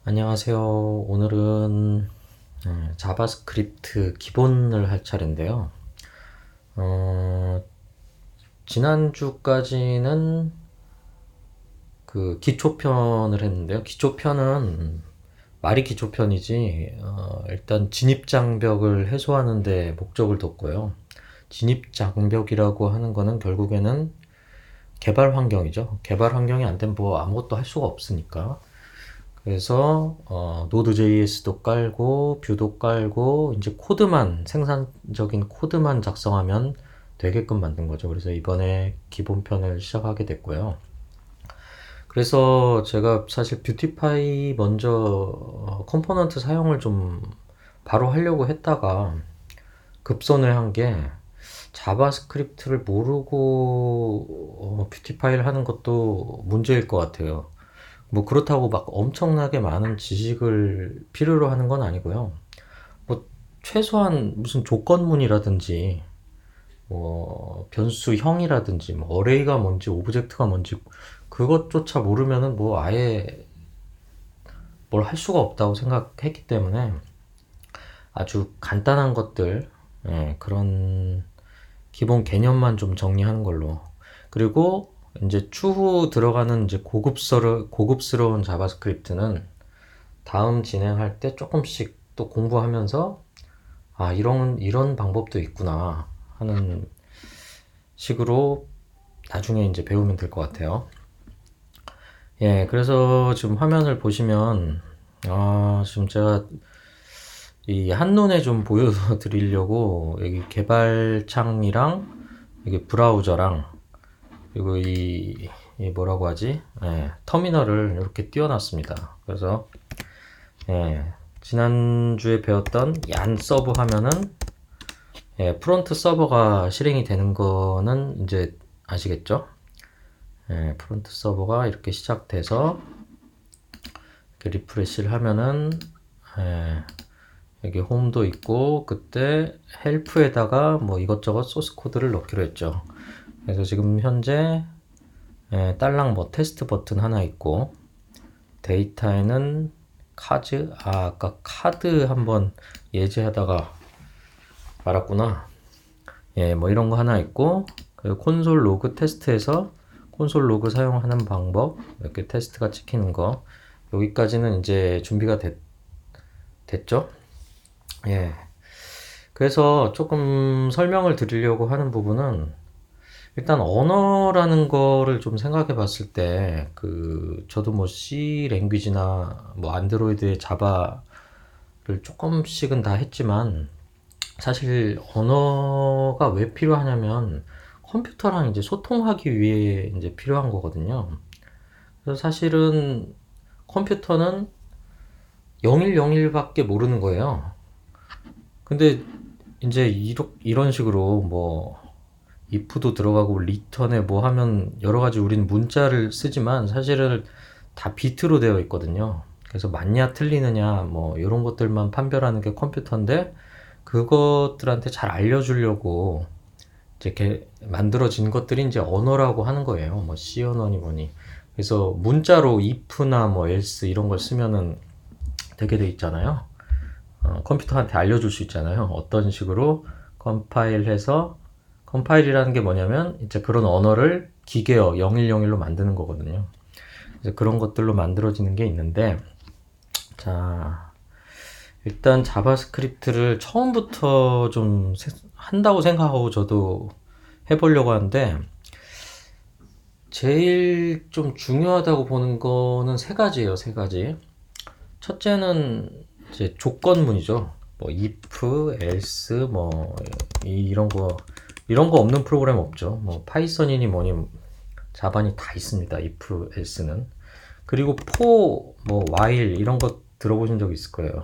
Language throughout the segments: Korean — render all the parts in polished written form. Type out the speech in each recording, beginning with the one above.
안녕하세요. 오늘은 자바스크립트 기본을 할 차례인데요. 어, 지난주까지는 그 기초편을 했는데요. 기초편은 말이 기초편이지, 일단 진입장벽을 해소하는 데 목적을 뒀고요. 진입장벽이라고 하는 거는 결국에는 개발 환경이죠. 개발 환경이 안 되면 뭐 아무것도 할 수가 없으니까. 그래서 노드.js도 깔고 뷰도 깔고 이제 코드만 생산적인 코드만 작성하면 되게끔 만든 거죠. 그래서 이번에 기본편을 시작하게 됐고요. 그래서 제가 사실 뷰티파이 먼저 컴포넌트 사용을 좀 바로 하려고 했다가 급선을 한 게 자바스크립트를 모르고 뷰티파이를 하는 것도 문제일 것 같아요. 뭐 그렇다고 막 엄청나게 많은 지식을 필요로 하는 건 아니고요. 뭐 최소한 무슨 조건문이라든지 뭐 변수형이라든지 뭐 어레이가 뭔지 오브젝트가 뭔지 그것조차 모르면은 뭐 아예 뭘 할 수가 없다고 생각했기 때문에 아주 간단한 것들, 그런 기본 개념만 좀 정리하는 걸로. 그리고 이제 추후 들어가는 이제 고급스러운 자바스크립트는 다음 진행할 때 조금씩 또 공부하면서 아, 이런 방법도 있구나 하는 식으로 나중에 이제 배우면 될 것 같아요. 예, 그래서 지금 화면을 보시면 지금 제가 이 한눈에 좀 보여드리려고 여기 개발창이랑 여기 브라우저랑 그리고 이 뭐라고 하지? 예, 터미널을 이렇게 띄워놨습니다. 그래서 예, 지난주에 배웠던 얀 서브 하면은 프론트 서버가 실행이 되는 거는 이제 아시겠죠? 프론트 서버가 이렇게 시작돼서 이렇게 리프레시를 하면은 예, 여기 홈도 있고 그때 헬프에다가 뭐 이것저것 소스 코드를 넣기로 했죠. 그래서 지금 현재 딸랑 뭐 테스트 버튼 하나 있고 데이터에는 아까 카드 한번 예제하다가 말았구나. 예, 뭐 이런 거 하나 있고, 그리고 콘솔 로그 테스트에서 콘솔 로그 사용하는 방법, 이렇게 테스트가 찍히는 거, 여기까지는 이제 준비가 됐죠? 예. 그래서 조금 설명을 드리려고 하는 부분은, 일단 언어라는 거를 좀 생각해 봤을 때, 저도 뭐 C 랭귀지나 뭐 안드로이드의 자바를 조금씩은 다 했지만, 사실 언어가 왜 필요하냐면 컴퓨터랑 이제 소통하기 위해 이제 필요한 거거든요. 그래서 사실은 컴퓨터는 0101밖에 모르는 거예요. 근데 이제 이런 식으로 뭐 if도 들어가고 return에 뭐 하면 여러 가지 우리는 문자를 쓰지만 사실은 다 비트로 되어 있거든요. 그래서 맞냐 틀리느냐 뭐 이런 것들만 판별하는 게 컴퓨터인데 그것들한테 잘 알려주려고 이제 이렇게 만들어진 것들이 이제 언어라고 하는 거예요. 뭐 C 언어니 뭐니. 그래서 문자로 if나 뭐 else 이런 걸 쓰면은 되게 돼 있잖아요. 컴퓨터한테 알려줄 수 있잖아요. 어떤 식으로 컴파일해서 컴파일이라는 게 뭐냐면 이제 그런 언어를 기계어 0101로 만드는 거거든요. 그래서 그런 것들로 만들어지는 게 있는데 자 일단 자바스크립트를 처음부터 좀 한다고 생각하고 저도 해보려고 하는데 제일 좀 중요하다고 보는 거는 세 가지예요, 세 가지. 첫째는 이제 조건문이죠. 뭐 if, else, 뭐 이런 거 없는 프로그램 없죠. 뭐 파이썬이니 뭐니 자바니 다 있습니다. if, else는. 그리고 for, 뭐 while 이런 거 들어보신 적 있을 거예요.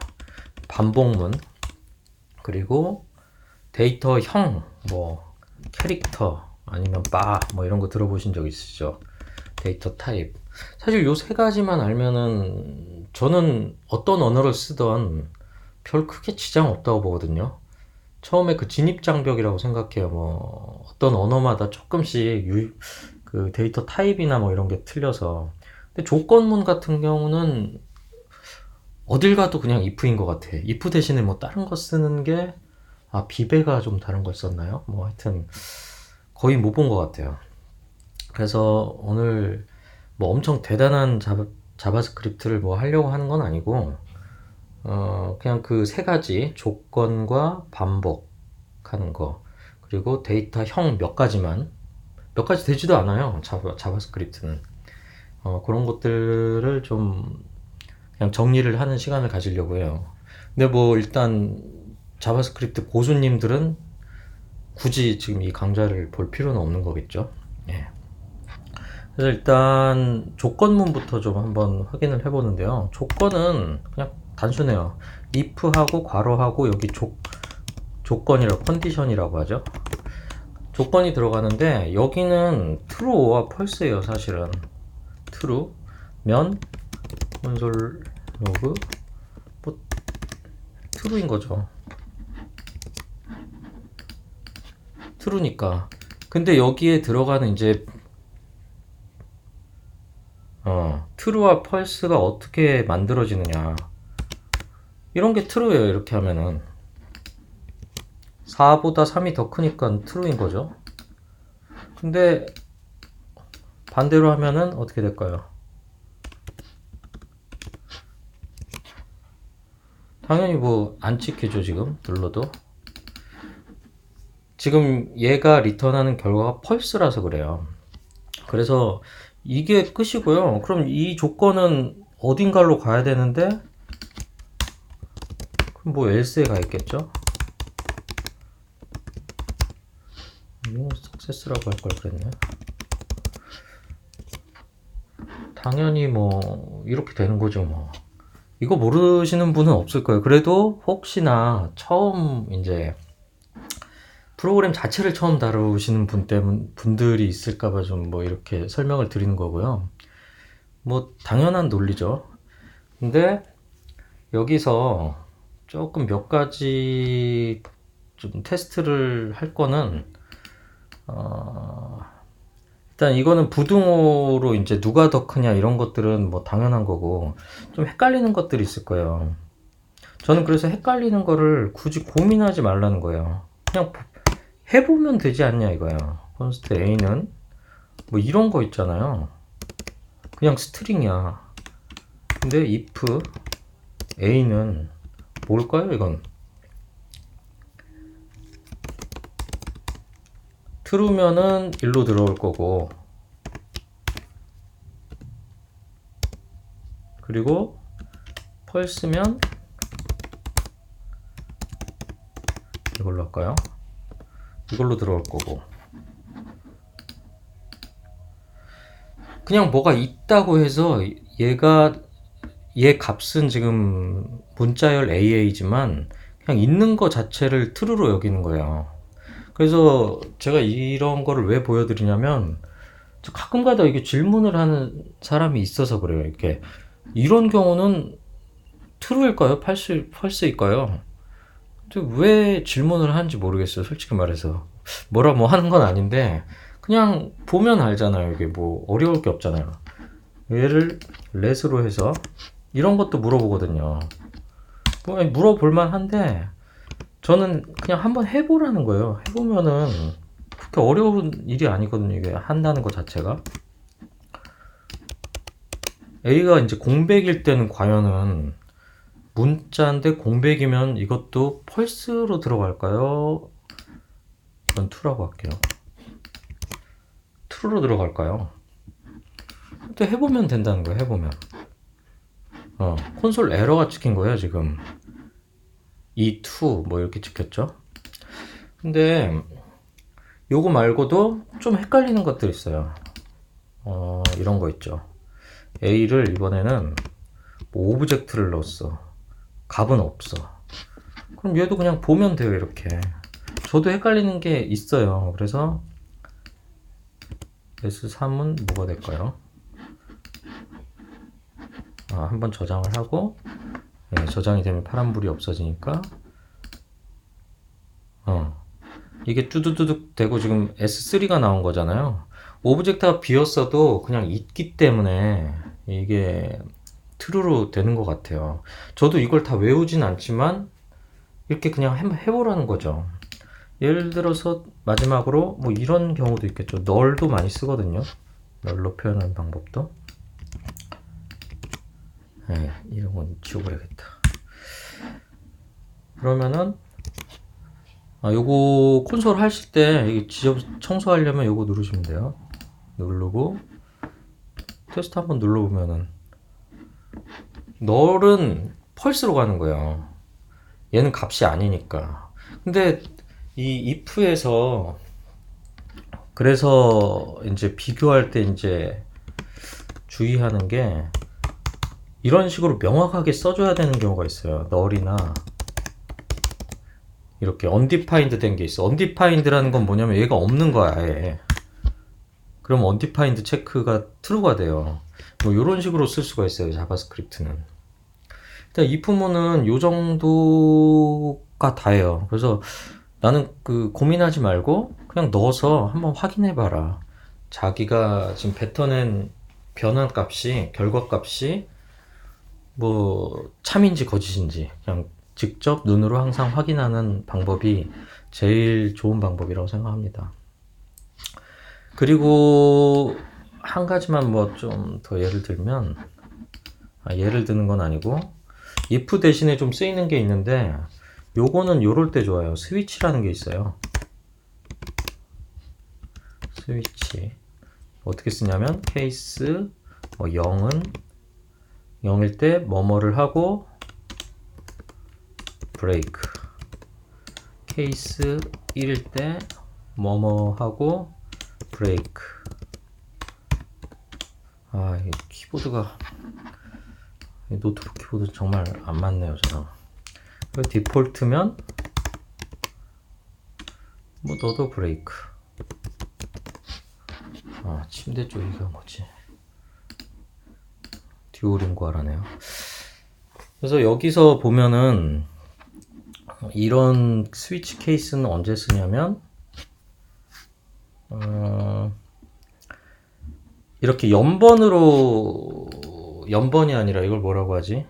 반복문. 그리고 데이터형, 뭐 캐릭터 아니면 바 뭐 이런 거 들어보신 적 있으시죠? 데이터 타입. 사실 요 세 가지만 알면은 저는 어떤 언어를 쓰던 별 크게 지장 없다고 보거든요. 처음에 그 진입장벽이라고 생각해요. 뭐 어떤 언어마다 조금씩 그 데이터 타입이나 뭐 이런 게 틀려서. 근데 조건문 같은 경우는 어딜 가도 그냥 if인 것 같아. if 대신에 뭐 다른 거 쓰는 게, 비배가 좀 다른 걸 썼나요? 뭐 하여튼 거의 못 본 것 같아요. 그래서 오늘 뭐 엄청 대단한 자바스크립트를 뭐 하려고 하는 건 아니고, 그냥 그 세 가지 조건과 반복하는 거, 그리고 데이터형 몇 가지 되지도 않아요. 자바스크립트는. 그런 것들을 좀 그냥 정리를 하는 시간을 가지려고 해요. 근데 뭐 일단 자바스크립트 고수님들은 굳이 지금 이 강좌를 볼 필요는 없는 거겠죠. 예. 그래서 일단 조건문부터 좀 한번 확인을 해보는데요. 조건은 그냥 단순해요. if하고 괄호하고 여기 조건이라고, 컨디션이라고 하죠. 조건이 들어가는데 여기는 true와 false예요. 사실은 true면 콘솔 로그 뭐 true인 거죠. true니까. 근데 여기에 들어가는 이제 true와 false가 어떻게 만들어지느냐, 이런 게 true예요. 이렇게 하면은 4보다 3이 더 크니까 true인 거죠. 근데 반대로 하면은 어떻게 될까요? 당연히 뭐 안 찍히죠. 지금 눌러도. 지금 얘가 리턴하는 결과가 false라서 그래요. 그래서 이게 끝이고요. 그럼 이 조건은 어딘가로 가야 되는데, 그럼 뭐 else에 가 있겠죠? success라고 할 걸 그랬네. 당연히 뭐 이렇게 되는 거죠. 뭐 이거 모르시는 분은 없을 거예요. 그래도 혹시나 처음 이제 프로그램 자체를 처음 다루시는 분들이 있을까봐 좀 뭐 이렇게 설명을 드리는 거고요. 뭐 당연한 논리죠. 근데 여기서 조금 몇 가지 좀 테스트를 할 거는, 일단 이거는 부등호로 이제 누가 더 크냐 이런 것들은 뭐 당연한 거고, 좀 헷갈리는 것들이 있을 거예요. 저는 그래서 헷갈리는 거를 굳이 고민하지 말라는 거예요. 그냥 해보면 되지 않냐 이거예요. const a는 뭐 이런 거 있잖아요. 그냥 스트링이야. 근데 if a는 뭘까요 이건? true면은 1로 들어올 거고, 그리고 false면 이걸로 할까요? 이걸로 들어올 거고. 그냥 뭐가 있다고 해서 얘 값은 지금 문자열 AA지만 그냥 있는 거 자체를 true로 여기는 거예요. 그래서 제가 이런 거를 왜 보여드리냐면, 가끔가다 이게 질문을 하는 사람이 있어서 그래요. 이렇게 이런 경우는 true일까요? false일까요? 근데 왜 질문을 하는지 모르겠어요. 솔직히 말해서 뭐라 뭐 하는 건 아닌데, 그냥 보면 알잖아요. 이게 뭐 어려울 게 없잖아요. 얘를 let으로 해서 이런 것도 물어보거든요. 뭐 물어볼만 한데, 저는 그냥 한번 해보라는 거예요. 해보면은 그렇게 어려운 일이 아니거든요. 이게 한다는 것 자체가. A가 이제 공백일 때는 과연은 문자인데 공백이면 이것도 펄스로 들어갈까요? 이건 true라고 할게요. true로 들어갈까요? 또 해보면 된다는 거예요. 해보면. 콘솔 에러가 찍힌 거예요. 지금 E2 뭐 이렇게 찍혔죠. 근데 요거 말고도 좀 헷갈리는 것들 있어요. 이런 거 있죠. A를 이번에는 뭐 오브젝트를 넣었어. 값은 없어. 그럼 얘도 그냥 보면 돼요. 이렇게. 저도 헷갈리는 게 있어요. 그래서 S3은 뭐가 될까요? 한번 저장을 하고, 저장이 되면 파란불이 없어지니까, 이게 뚜두두둑 되고 지금 S3가 나온 거잖아요. 오브젝트가 비었어도 그냥 있기 때문에 이게 트루로 되는 것 같아요. 저도 이걸 다 외우진 않지만 이렇게 그냥 한번 해보라는 거죠. 예를 들어서 마지막으로 뭐 이런 경우도 있겠죠. 널도 많이 쓰거든요. 널로 표현하는 방법도. 네, 이런 건 지워버려야겠다. 그러면은 요거 콘솔 하실 때 이게 지적 청소하려면 요거 누르시면 돼요. 누르고 테스트 한번 눌러보면은 널은 펄스로 가는 거예요. 얘는 값이 아니니까. 근데 이 if에서 그래서 이제 비교할 때 이제 주의하는 게 이런 식으로 명확하게 써줘야 되는 경우가 있어요. 널이나 이렇게 undefined 된 게 있어. undefined라는 건 뭐냐면 얘가 없는 거야, 아예. 그럼 undefined 체크가 true가 돼요. 뭐 이런 식으로 쓸 수가 있어요, 자바스크립트는. 일단 if문은 요 정도가 다예요. 그래서 나는 그 고민하지 말고 그냥 넣어서 한번 확인해 봐라. 자기가 지금 뱉어낸 변환 값이, 결과 값이 뭐 참인지 거짓인지 그냥 직접 눈으로 항상 확인하는 방법이 제일 좋은 방법이라고 생각합니다. 그리고 한 가지만 뭐 좀 더 예를 들면, 예를 드는 건 아니고 if 대신에 좀 쓰이는 게 있는데 요거는 요럴 때 좋아요. 스위치라는 게 있어요. 스위치 어떻게 쓰냐면 케이스 뭐 0은 0일 때 뭐뭐를 하고 브레이크, 케이스 1일 때 뭐뭐 하고 브레이크. 이 키보드가, 이 노트북 키보드 정말 안 맞네요, 저랑. 그리고 디폴트면 뭐 너도 브레이크. 침대 쪽이가 뭐지? 듀오링고라네요. 그래서 여기서 보면은 이런 스위치 케이스는 언제 쓰냐면 이렇게 연번이 아니라 이걸 뭐라고 하지?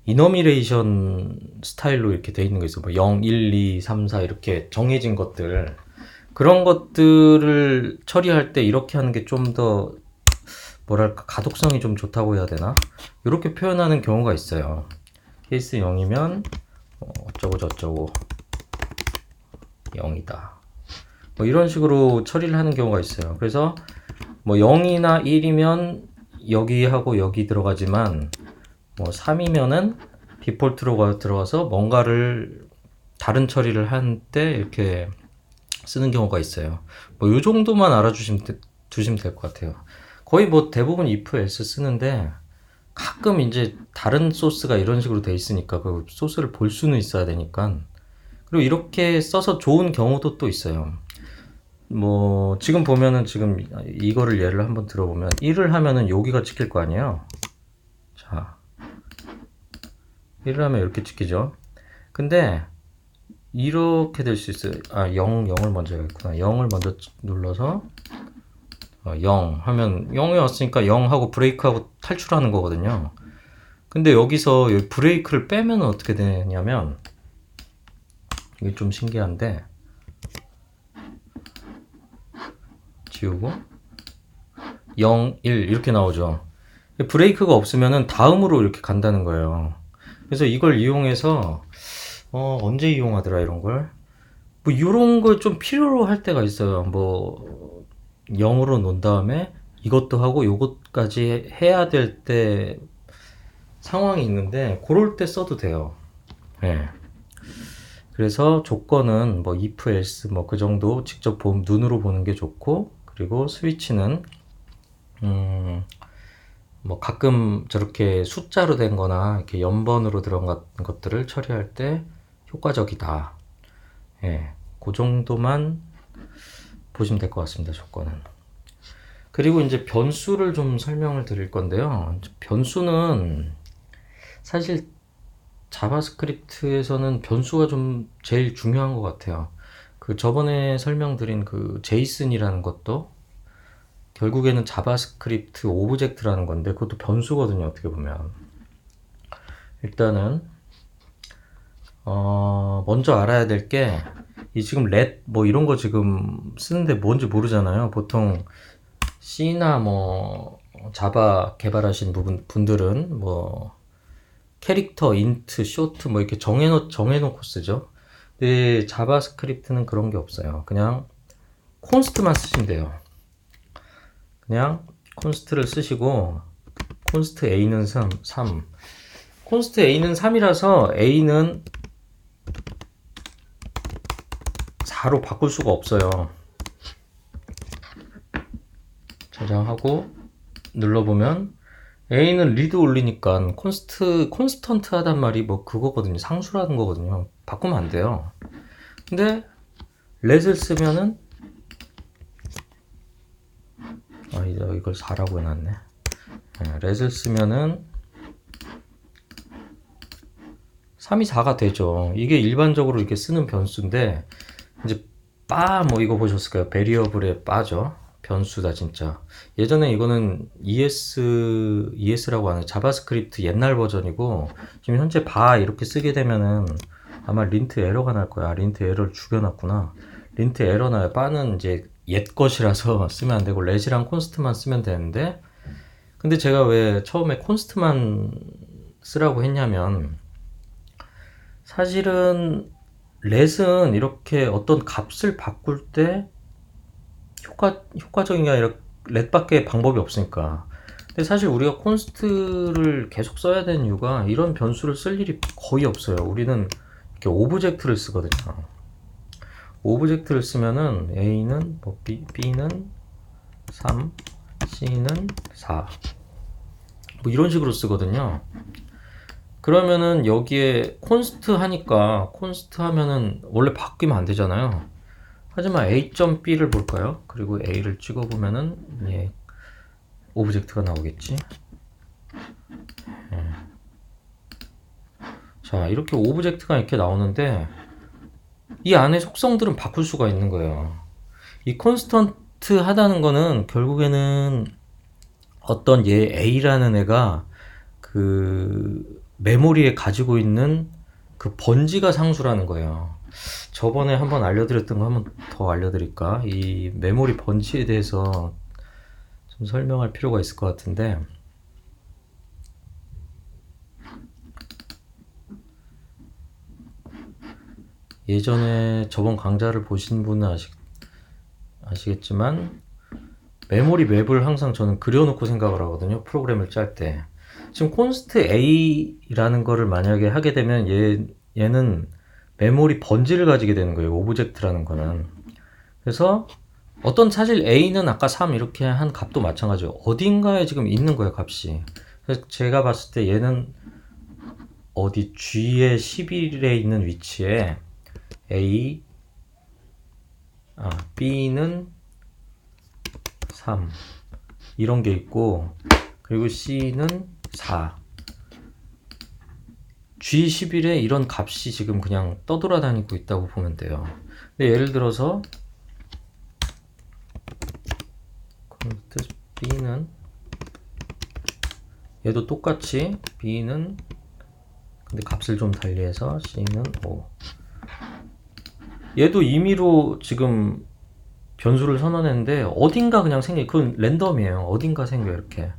이너미레이션 스타일로 이렇게 돼 있는 거 있어. 뭐 0, 1, 2, 3, 4 이렇게 정해진 것들. 그런 것들을 처리할 때 이렇게 하는 게 좀 더 뭐랄까 가독성이 좀 좋다고 해야 되나? 이렇게 표현하는 경우가 있어요. 케이스 0이면 어쩌고 저쩌고 0이다. 뭐 이런 식으로 처리를 하는 경우가 있어요. 그래서 뭐 0이나 1이면 여기하고 여기 들어가지만 뭐 3이면은 디폴트로 들어가서 뭔가를 다른 처리를 할 때 이렇게 쓰는 경우가 있어요. 뭐 요 정도만 알아주시면 두시면 될 것 같아요. 거의 뭐 대부분 if else 쓰는데 가끔 이제 다른 소스가 이런 식으로 돼 있으니까 그 소스를 볼 수는 있어야 되니까. 그리고 이렇게 써서 좋은 경우도 또 있어요. 뭐 지금 보면은 지금 이거를 예를 한번 들어보면 1을 하면은 여기가 찍힐 거 아니에요. 자, 1을 하면 이렇게 찍히죠. 근데 이렇게 될 수 있어요. 0을 먼저 해야겠구나. 0을 먼저 눌러서 0 하면 0이 왔으니까 0 하고 브레이크하고 탈출하는 거거든요. 근데 여기서 여기 브레이크를 빼면 어떻게 되냐면 이게 좀 신기한데 지우고 0, 1 이렇게 나오죠. 브레이크가 없으면은 다음으로 이렇게 간다는 거예요. 그래서 이걸 이용해서 언제 이용하더라 이런 걸. 뭐 이런 걸 좀 필요로 할 때가 있어요. 뭐 0으로 놓은 다음에 이것도 하고 요것까지 해야 될 때 상황이 있는데 그럴 때 써도 돼요. 네. 그래서 조건은 뭐 if, else 뭐 그 정도 직접 눈으로 보는 게 좋고, 그리고 스위치는 뭐 가끔 저렇게 숫자로 된 거나 이렇게 연번으로 들어간 것들을 처리할 때 효과적이다. 예, 그 정도만 보시면 될 것 같습니다, 조건은. 그리고 이제 변수를 좀 설명을 드릴 건데요. 변수는 사실 자바스크립트에서는 변수가 좀 제일 중요한 것 같아요. 그 저번에 설명드린 그 제이슨이라는 것도 결국에는 자바스크립트 오브젝트라는 건데 그것도 변수거든요. 어떻게 보면 일단은 먼저 알아야 될 게 이 지금 렛 뭐 이런 거 지금 쓰는데 뭔지 모르잖아요. 보통 C나 뭐 자바 개발하신 분들은 뭐 캐릭터, 인트, 쇼트 뭐 이렇게 정해놓고 쓰죠. 근데 자바스크립트는 그런 게 없어요. 그냥 콘스트만 쓰시면 돼요. 그냥 콘스트를 쓰시고 콘스트 A는 3, 콘스트 A는 3이라서 A는 4로 바꿀 수가 없어요. 저장하고 눌러보면 A는 리드 올리니까 콘스턴트 하단 말이 뭐 그거거든요. 상수라는 거거든요. 바꾸면 안 돼요. 근데 렛을 쓰면은 이걸 4라고 해놨네. 렛을 쓰면은 3이 4가 되죠. 이게 일반적으로 이렇게 쓰는 변수인데 이제 뭐 이거 보셨을까요? 베리어블에 빠죠. 변수다 진짜. 예전에 이거는 ES라고 하는 자바스크립트 옛날 버전이고 지금 현재 이렇게 쓰게 되면은 아마 린트 에러가 날 거야. 린트 에러를 죽여놨구나. 린트 에러 나요. 바는 이제 옛 것이라서 쓰면 안 되고 렛이랑 콘스트만 쓰면 되는데 근데 제가 왜 처음에 콘스트만 쓰라고 했냐면 사실은 렛은 이렇게 어떤 값을 바꿀 때 효과적인 게 아니라 렛밖에 방법이 없으니까. 근데 사실 우리가 콘스트를 계속 써야 되는 이유가 이런 변수를 쓸 일이 거의 없어요. 우리는 이렇게 오브젝트를 쓰거든요. 오브젝트를 쓰면은 A는 뭐 B는 3, C는 4. 뭐 이런 식으로 쓰거든요. 그러면은 여기에 콘스트 하니까 콘스트 하면은 원래 바뀌면 안 되잖아요. 하지만 A.B를 볼까요? 그리고 A를 찍어보면은 오브젝트가 나오겠지. 자, 이렇게 오브젝트가 이렇게 나오는데 이 안에 속성들은 바꿀 수가 있는 거예요. 이 콘스턴트 하다는 거는 결국에는 어떤 A라는 애가 그 메모리에 가지고 있는 그 번지가 상수라는 거예요. 저번에 한번 알려드렸던 거 한번 더 알려드릴까? 이 메모리 번지에 대해서 좀 설명할 필요가 있을 것 같은데 예전에 저번 강좌를 보신 분은 아시겠지만 메모리 맵을 항상 저는 그려놓고 생각을 하거든요. 프로그램을 짤 때. 지금 콘스트 A라는 거를 만약에 하게 되면 얘는 메모리 번지를 가지게 되는 거예요. 오브젝트라는 거는. 그래서 사실 A는 아까 3 이렇게 한 값도 마찬가지예요. 어딘가에 지금 있는 거예요, 값이. 그래서 제가 봤을 때 얘는 어디 G의 11에 있는 위치에 B는 3 이런 게 있고 그리고 C는 4 G11에 이런 값이 지금 그냥 떠돌아다니고 있다고 보면 돼요. 근데 예를 들어서 B는 얘도 똑같이 B는 근데 값을 좀 달리해서 C는 5 얘도 임의로 지금 변수를 선언했는데 어딘가 그냥 그건 랜덤이에요. 어딘가 생겨 이렇게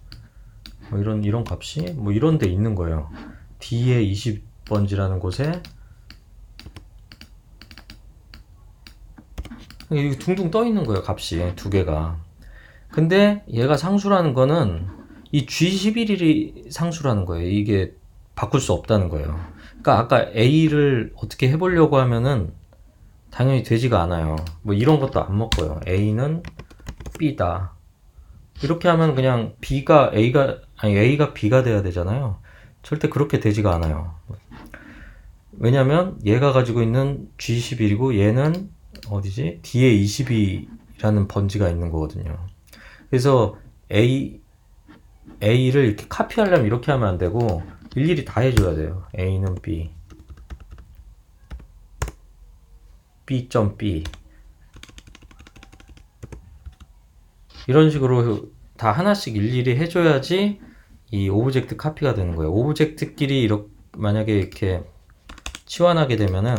뭐 이런 값이 뭐 이런 데 있는 거예요. D의 20번지라는 곳에 이게 둥둥 떠 있는 거예요. 값이 두 개가. 근데 얘가 상수라는 거는 이 G11이 상수라는 거예요. 이게 바꿀 수 없다는 거예요. 그러니까 아까 A를 어떻게 해보려고 하면은 당연히 되지가 않아요. 뭐 이런 것도 안 먹고요. A는 B다. 이렇게 하면 그냥 A가 B가 돼야 되잖아요. 절대 그렇게 되지가 않아요. 왜냐면 얘가 가지고 있는 G11이고 얘는 어디지? D에 22라는 번지가 있는 거거든요. 그래서 A를 이렇게 카피하려면 이렇게 하면 안 되고 일일이 다 해줘야 돼요. A는 B, B.B 이런 식으로 다 하나씩 일일이 해줘야지 이 오브젝트 카피가 되는 거예요. 오브젝트끼리 이렇게 만약에 이렇게 치환하게 되면은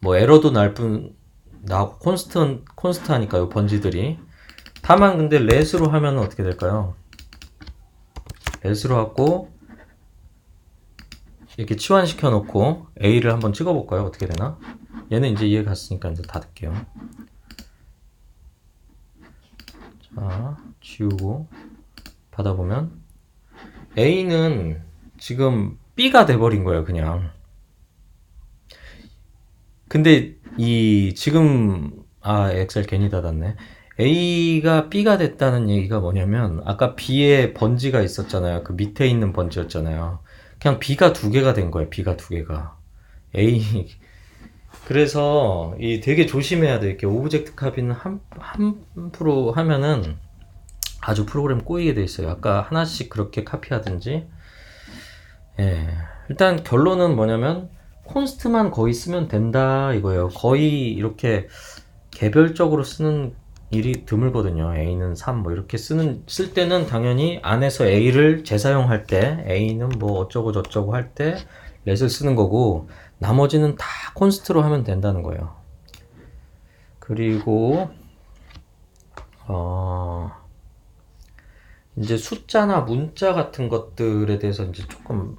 뭐 에러도 날 뿐 나고 콘스트하니까요, 번지들이. 다만 근데 렛으로 하면 어떻게 될까요? 렛으로 하고 이렇게 치환시켜 놓고 A를 한번 찍어 볼까요? 어떻게 되나? 얘는 이제 이해 갔으니까 이제 닫을게요. 자, 지우고 받아보면 A는 지금 B가 돼버린 거예요, 그냥. 근데 이 지금 엑셀 괜히 닫았네. A가 B가 됐다는 얘기가 뭐냐면 아까 B에 번지가 있었잖아요. 그 밑에 있는 번지였잖아요. 그냥 B가 두 개가 된 거예요. B가 두 개가. A 그래서 이 되게 조심해야 돼. 이렇게 오브젝트 카피는 한 프로 하면은 아주 프로그램 꼬이게 돼 있어요. 아까 하나씩 그렇게 카피하든지. 예. 일단 결론은 뭐냐면 콘스트만 거의 쓰면 된다 이거예요. 거의 이렇게 개별적으로 쓰는 일이 드물거든요. A는 3 뭐 이렇게 쓸 때는 당연히 안에서 A를 재사용할 때 A는 뭐 어쩌고 저쩌고 할 때 렛을 쓰는 거고 나머지는 다 콘스트로 하면 된다는 거예요. 그리고 이제 숫자나 문자 같은 것들에 대해서 이제 조금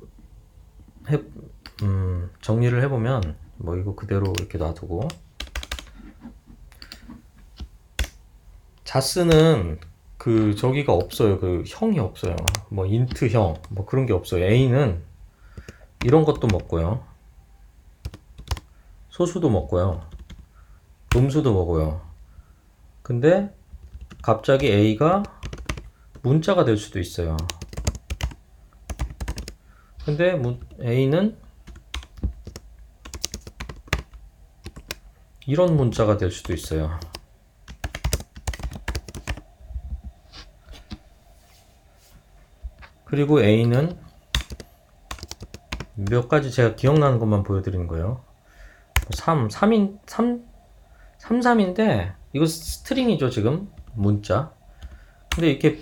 정리를 해보면 뭐 이거 그대로 이렇게 놔두고 자스는 그 저기가 없어요. 그 형이 없어요. 뭐 인트 형 뭐 그런 게 없어요. A는 이런 것도 먹고요. 소수도 먹고요. 음수도 먹어요. 근데 갑자기 A가 문자가 될 수도 있어요. 근데 A는 이런 문자가 될 수도 있어요. 그리고 A는 몇 가지 제가 기억나는 것만 보여드리는 거예요. 3인데 이거 스트링이죠 지금 문자. 근데 이렇게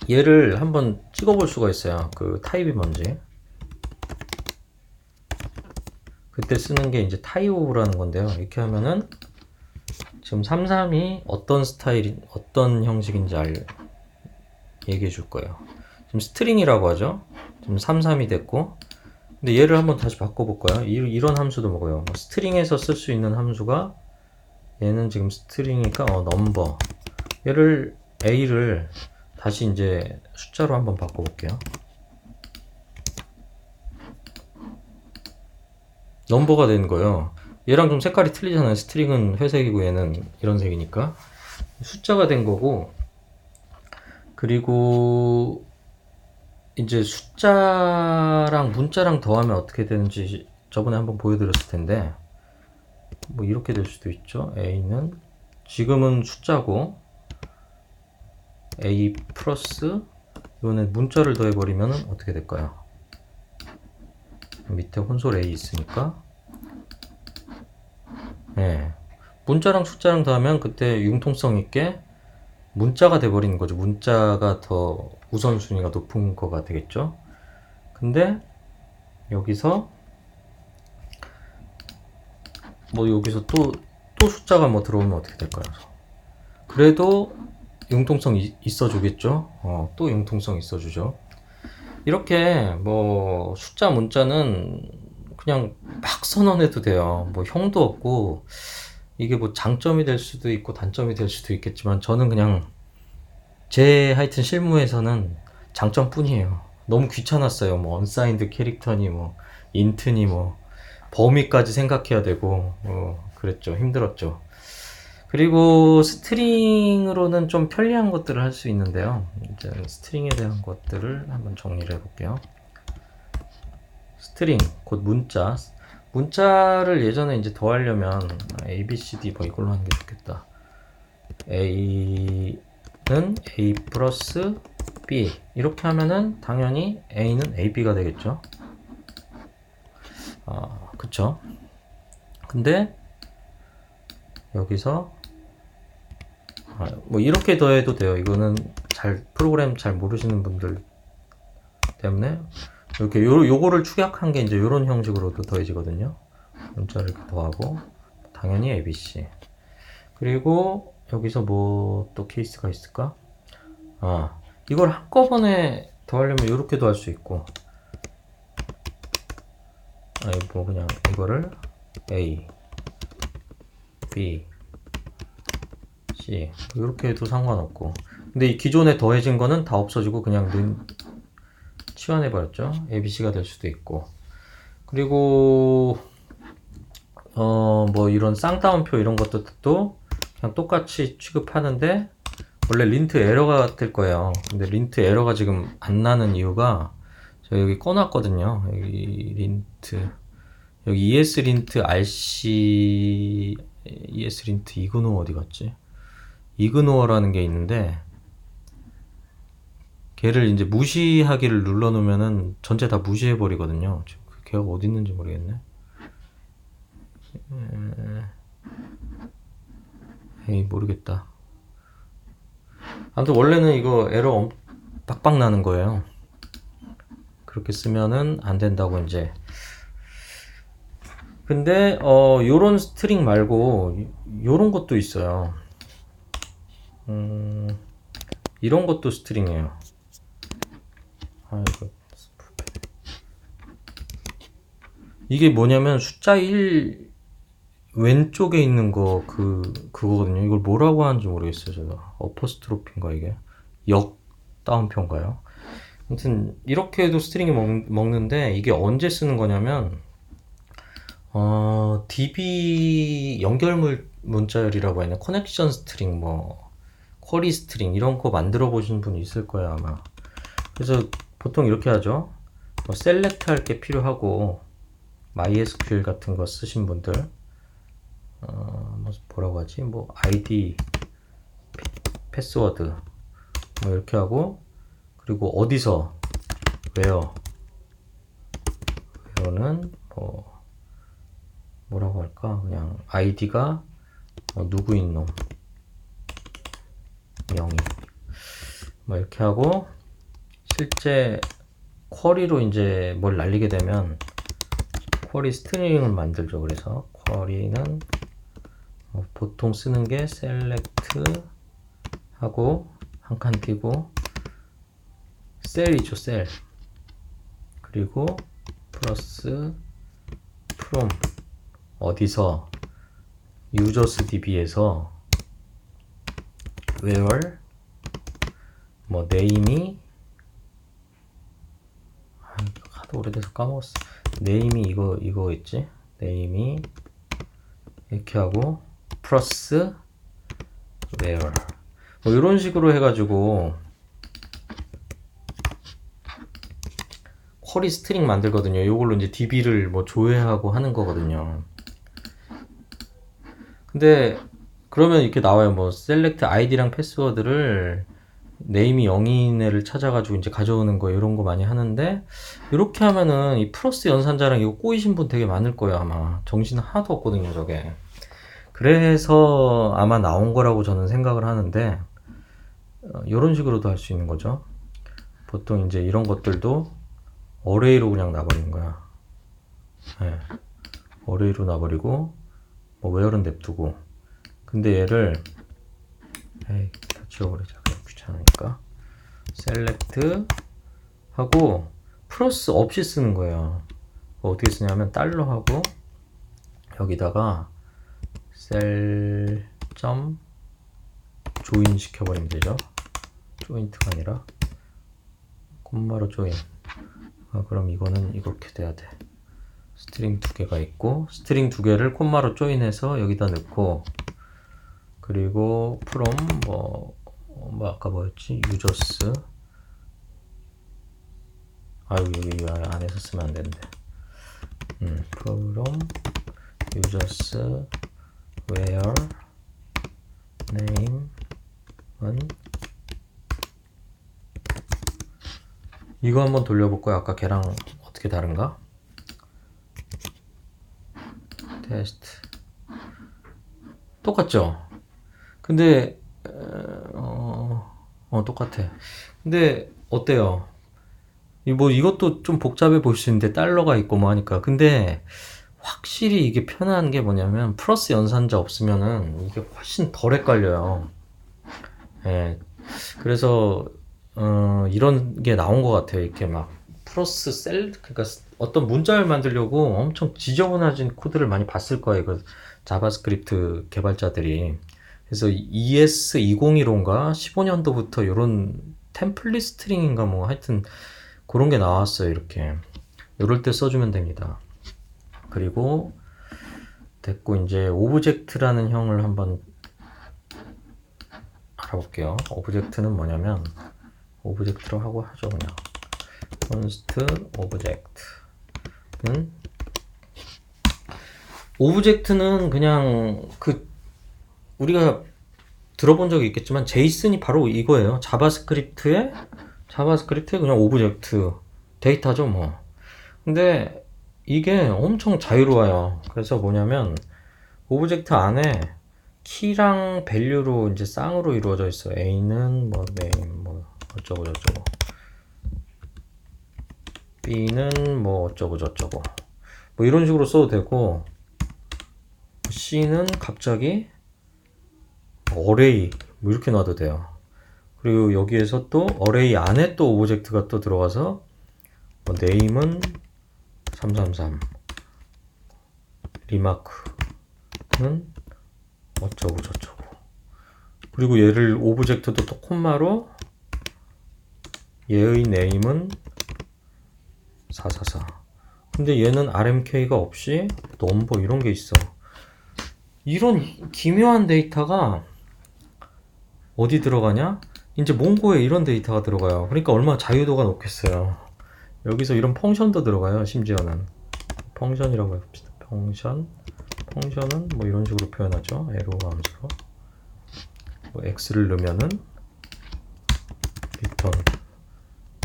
얘를 한번 찍어볼 수가 있어요. 그 타입이 뭔지. 그때 쓰는 게 이제 타이오브라는 건데요. 이렇게 하면은 지금 33이 어떤 스타일이 어떤 형식인지 얘기해 줄 거예요. 지금 스트링이라고 하죠. 지금 33이 됐고, 근데 얘를 한번 다시 바꿔볼까요? 이런 함수도 먹어요. 뭐 스트링에서 쓸 수 있는 함수가 얘는 지금 스트링이니까 넘버. 얘를 A를 다시 이제 숫자로 한번 바꿔볼게요. 넘버가 되는 거예요. 얘랑 좀 색깔이 틀리잖아요. 스트링은 회색이고 얘는 이런 색이니까 숫자가 된 거고. 그리고 이제 숫자랑 문자랑 더하면 어떻게 되는지 저번에 한번 보여드렸을 텐데 뭐 이렇게 될 수도 있죠. A는 지금은 숫자고 A 플러스 이거는 문자를 더해버리면 어떻게 될까요? 밑에 혼솔 A 있으니까 네. 문자랑 숫자랑 더하면 그때 융통성 있게 문자가 돼버리는 거죠. 문자가 더 우선순위가 높은 거가 되겠죠. 근데 여기서 뭐 여기서 또 숫자가 뭐 들어오면 어떻게 될까요? 그래도 융통성 있어 주겠죠. 또 융통성 있어 주죠. 이렇게 뭐 숫자 문자는 그냥 막 선언해도 돼요. 뭐 형도 없고 이게 뭐 장점이 될 수도 있고 단점이 될 수도 있겠지만 저는 그냥 제 하여튼 실무에서는 장점뿐이에요. 너무 귀찮았어요. 뭐 언사인드 캐릭터니 뭐 인트니 뭐 범위까지 생각해야 되고 그랬죠. 힘들었죠. 그리고 스트링으로는 좀 편리한 것들을 할 수 있는데요. 이제 스트링에 대한 것들을 한번 정리를 해볼게요. 스트링, 곧 문자. 문자를 예전에 이제 더 하려면 A, B, C, D 뭐 이걸로 하는 게 좋겠다. A는 A 플러스 B 이렇게 하면은 당연히 A는 AB가 되겠죠. 그쵸. 근데 여기서 뭐 이렇게 더해도 돼요. 이거는 프로그램 잘 모르시는 분들 때문에 이렇게 요거를 축약한 게 이제 요런 형식으로도 더해지거든요. 문자를 이렇게 더하고 당연히 ABC. 그리고 여기서 뭐 또 케이스가 있을까? 이걸 한꺼번에 더하려면 이렇게도 할 수 있고, 뭐 그냥 이거를 A, B, C 이렇게 해도 상관없고, 근데 이 기존에 더해진 거는 다 없어지고 그냥 치환해 버렸죠. ABC가 될 수도 있고. 그리고 뭐 이런 쌍따옴표 이런 것들도 그냥 똑같이 취급하는데, 원래 린트 에러가 뜰 거예요. 근데 린트 에러가 지금 안 나는 이유가, 저 여기 꺼놨거든요. 여기 린트, 여기 ESLint RC, ESLint 이그노어 어디 갔지? 이그노어라는 게 있는데, 걔를 이제 무시하기를 눌러놓으면은 전체 다 무시해 버리거든요. 걔가 어디 있는지 모르겠네. 에이, 모르겠다. 아무튼 원래는 이거 에러 빡빡 나는 거예요. 그렇게 쓰면은 안 된다고 이제. 근데 요런 스트링 말고 요런 것도 있어요. 이런 것도 스트링이에요. 이게 뭐냐면 숫자 1 왼쪽에 있는 거 그거거든요. 이걸 뭐라고 하는지 모르겠어요. 제가 어퍼스트로피인가 이게 역 다운표인가요? 아무튼 이렇게 해도 스트링이 먹는데, 이게 언제 쓰는 거냐면 DB 연결 문자열이라고 하는 커넥션 스트링, 뭐 쿼리 스트링 이런 거 만들어 보신 분 있을 거예요 아마. 그래서 보통 이렇게 하죠. 뭐 셀렉트 할 게 필요하고, MySQL 같은 거 쓰신 분들 뭐라고 하지? 뭐 ID, 패스워드 뭐 이렇게 하고, 그리고 어디서 where는 뭐라고 할까? 그냥 ID가 누구인 놈, 명의 뭐 이렇게 하고, 실제 쿼리로 이제 뭘 날리게 되면 쿼리 스트링을 만들죠. 그래서 쿼리는 보통 쓰는 게 셀렉트 하고 한 칸 띄고 셀이죠, 셀. 그리고 플러스 from 어디서, users db에서 where 뭐 name이 하도 오래돼서 까먹었어. name이 이거 있지? name이 이렇게 하고 플러스 where 뭐 이런 식으로 해가지고 쿼리 스트링 만들거든요. 이걸로 이제 DB를 뭐 조회하고 하는 거거든요. 근데 그러면 이렇게 나와요. 뭐 셀렉트 아이디랑 패스워드를 네임이 0인 애를 찾아가지고 이제 가져오는 거, 이런 거 많이 하는데, 이렇게 하면은 이 플러스 연산자랑 이거 꼬이신 분 되게 많을 거예요. 아마 정신 하나도 없거든요, 저게. 그래서 아마 나온 거라고 저는 생각을 하는데, 이런 식으로도 할 수 있는 거죠. 보통 이제 이런 것들도 어레이로 그냥 놔버리는 거야. 네. 어레이로 놔버리고 뭐 where는 냅두고, 근데 얘를 다 지워버리자. 그냥 귀찮으니까 셀렉트 하고 플러스 없이 쓰는 거예요. 어떻게 쓰냐면 달러 하고 여기다가 셀 점 조인 시켜버리면 되죠. 조인트가 아니라 콤마로 조인. 그럼 이거는 이렇게 돼야 돼. 스트링 두 개가 있고, 스트링 두 개를 콤마로 조인해서 여기다 넣고, 그리고 from 뭐 아까 뭐였지? users. 여기 안에서 쓰면 안 되는데. from users where name은 이거 한번 돌려볼까요? 아까 걔랑 어떻게 다른가? 테스트 똑같죠? 근데 똑같아. 근데 어때요? 뭐 이것도 좀 복잡해 보일 수 있는데 달러가 있고 뭐 하니까. 근데 확실히 이게 편한 게 뭐냐면 플러스 연산자 없으면은 이게 훨씬 덜 헷갈려요. 예. 그래서 이런 게 나온 것 같아요. 이렇게 막 플러스 그러니까 어떤 문자를 만들려고 엄청 지저분해진 코드를 많이 봤을 거예요. 그 자바스크립트 개발자들이. 그래서 ES2015인가 15년도부터 이런 템플릿 스트링인가 뭐 하여튼 그런 게 나왔어요. 이렇게 이럴 때 써주면 됩니다. 그리고 됐고 이제 오브젝트라는 형을 한번 알아볼게요. 오브젝트는 뭐냐면 오브젝트로 하고 하죠. 그냥 const 오브젝트는 그냥 그 우리가 들어본 적이 있겠지만 제이슨이 바로 이거예요. 자바스크립트에 그냥 오브젝트 데이터죠 뭐. 근데 이게 엄청 자유로워요. 그래서 뭐냐면 오브젝트 안에 키랑 밸류로 이제 쌍으로 이루어져 있어. A는 뭐 name 뭐 어쩌고 저쩌고, B는 뭐 어쩌고 저쩌고, 뭐 이런 식으로 써도 되고, C는 갑자기 어레이 뭐 이렇게 놔도 돼요. 그리고 여기에서 또 어레이 안에 또 오브젝트가 또 들어가서 뭐 name은 333, 리마크는 어쩌고 저쩌고, 그리고 얘를 오브젝트도 또 콤마로 얘의 name은 444. 근데 얘는 RMK가 없이 넘버 이런 게 있어. 이런 기묘한 데이터가 어디 들어가냐? 이제 몽고에 이런 데이터가 들어가요. 그러니까 얼마나 자유도가 높겠어요. 여기서 이런 펑션도 들어가요. 심지어는 펑션이라고 해봅시다. 펑션은 뭐 이런 식으로 표현하죠. 에로 함수로 뭐 x를 넣으면은 리턴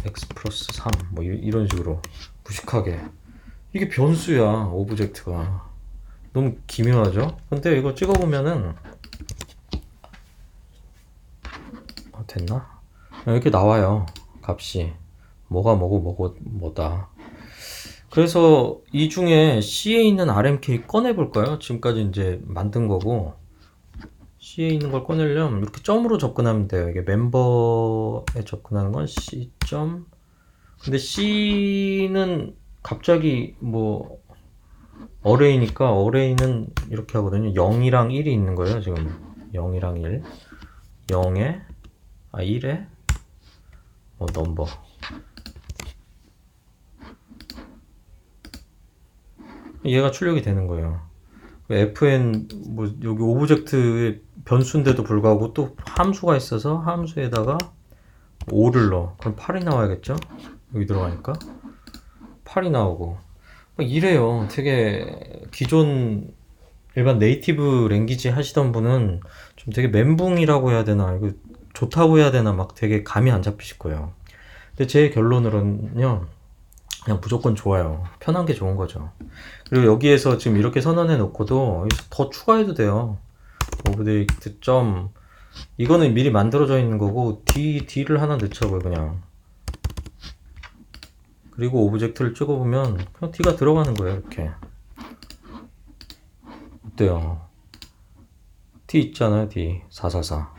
x 플러스 3 뭐 이런 식으로 무식하게. 이게 변수야. 오브젝트가 너무 기묘하죠. 근데 이거 찍어보면은 됐나? 이렇게 나와요. 값이 뭐가 뭐고 뭐다. 그래서 이 중에 C에 있는 RMK 꺼내볼까요? 지금까지 이제 만든 거고, C에 있는 걸 꺼내려면 이렇게 점으로 접근하면 돼요. 이게 멤버에 접근하는 건 C 점. 근데 C는 갑자기 뭐 어레이니까 어레이는 이렇게 하거든요. 0이랑 1이 있는 거예요. 지금 0이랑 1, 0에 1에 뭐 넘버. 얘가 출력이 되는 거예요. fn 뭐 여기 오브젝트의 변수인데도 불구하고 또 함수가 있어서 함수에다가 5를 넣어. 그럼 8이 나와야겠죠? 여기 들어가니까 8이 나오고 막 이래요. 되게 기존 일반 네이티브 랭귀지 하시던 분은 좀 되게 멘붕이라고 해야 되나, 이거 좋다고 해야 되나, 막 되게 감이 안 잡히실 거예요. 근데 제 결론으로는요, 그냥 무조건 좋아요. 편한 게 좋은 거죠. 그리고 여기에서 지금 이렇게 선언해 놓고도 여기서 더 추가해도 돼요. 오브젝트 점, 이거는 미리 만들어져 있는 거고 D를 하나 넣자고요. 그냥. 그리고 오브젝트를 찍어보면 그냥 D가 들어가는 거예요. 이렇게. 어때요? D 있잖아요. D 444.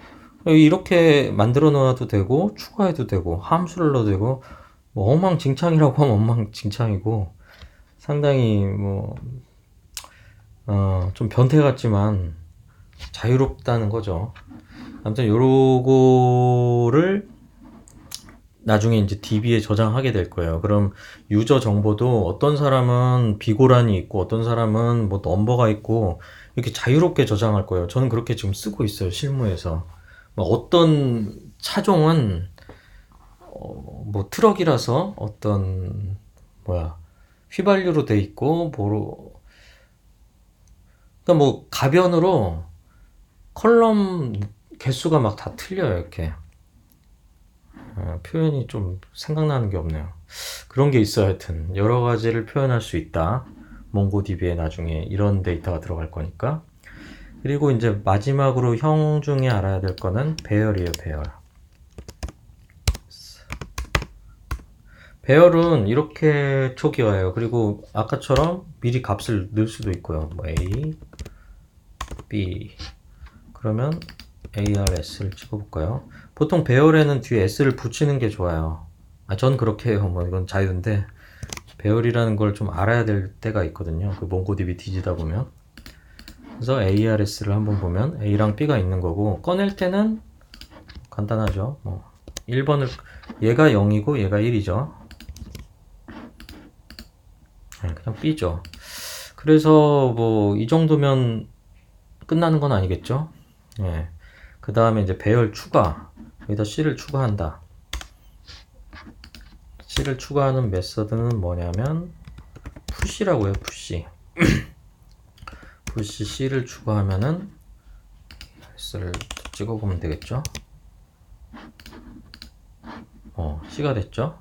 이렇게 만들어 놓아도 되고 추가해도 되고 함수를 넣어도 되고, 뭐 엉망진창이라고 하면 엉망진창이고 상당히 뭐 좀 변태 같지만 자유롭다는 거죠. 아무튼 요거를 나중에 이제 DB에 저장하게 될 거예요. 그럼 유저 정보도 어떤 사람은 비고란이 있고 어떤 사람은 뭐 넘버가 있고 이렇게 자유롭게 저장할 거예요. 저는 그렇게 지금 쓰고 있어요. 실무에서. 뭐 어떤 차종은 뭐 트럭이라서 어떤 휘발유로 돼 있고 뭐로, 그러니까 뭐 가변으로 컬럼 개수가 막 다 틀려요. 이렇게 표현이 좀 생각나는 게 없네요. 그런 게 있어요. 하여튼 여러 가지를 표현할 수 있다. 몽고DB에 나중에 이런 데이터가 들어갈 거니까. 그리고 이제 마지막으로 형 중에 알아야 될 거는 배열이에요. 배열. 배열은 이렇게 초기화해요. 그리고 아까처럼 미리 값을 넣을 수도 있고요. 뭐 A, B 그러면 ARS를 찍어볼까요? 보통 배열에는 뒤에 S를 붙이는 게 좋아요. 전 그렇게 해요. 뭐 이건 자유인데 배열이라는 걸 좀 알아야 될 때가 있거든요. 그 몽고DB 뒤지다 보면. 그래서 ARS를 한번 보면 A랑 B가 있는 거고 꺼낼 때는 간단하죠. 뭐 1번을 얘가 0이고 얘가 1이죠. 그냥 B죠. 그래서 뭐 이 정도면 끝나는 건 아니겠죠. 예. 그 다음에 이제 배열 추가. 여기다 C를 추가한다. C를 추가하는 메서드는 뭐냐면 push라고 해요. push. push C를 추가하면은 S를 찍어보면 되겠죠. C가 됐죠.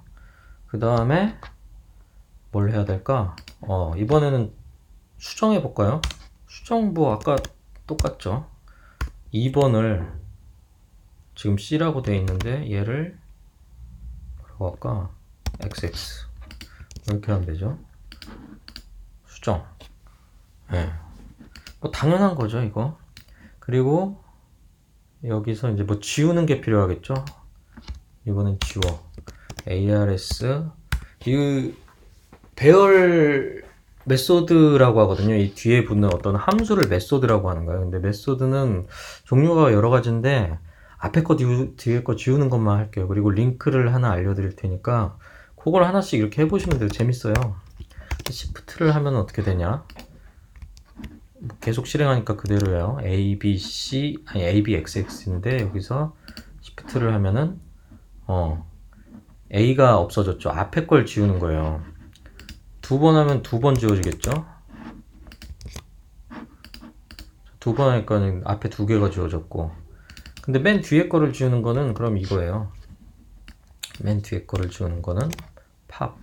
그 다음에 뭘 해야 될까? 이번에는 수정해 볼까요? 수정 뭐 아까 똑같죠. 2번을 지금 C라고 되어 있는데 얘를 뭐라고 할까? XX 이렇게 하면 되죠. 수정. 네. 뭐 당연한 거죠 이거. 그리고 여기서 이제 뭐 지우는 게 필요하겠죠. 이거는 지워. ARS 이 배열 메소드라고 하거든요. 이 뒤에 붙는 어떤 함수를 메소드라고 하는 거예요. 근데 메소드는 종류가 여러 가지인데 앞에 거 뒤에 거 지우는 것만 할게요. 그리고 링크를 하나 알려드릴 테니까 그걸 하나씩 이렇게 해보시면 돼요. 재밌어요. 시프트를 하면 어떻게 되냐? 계속 실행하니까 그대로예요. A, B, C, 아니 A, B, X, X인데 여기서 시프트를 하면은 A가 없어졌죠. 앞에 걸 지우는 거예요. 두 번 하면 두 번 지워지겠죠? 두 번 하니까 앞에 두 개가 지워졌고. 근데 맨 뒤에 거를 지우는 거는 그럼 이거예요. 맨 뒤에 거를 지우는 거는 팝.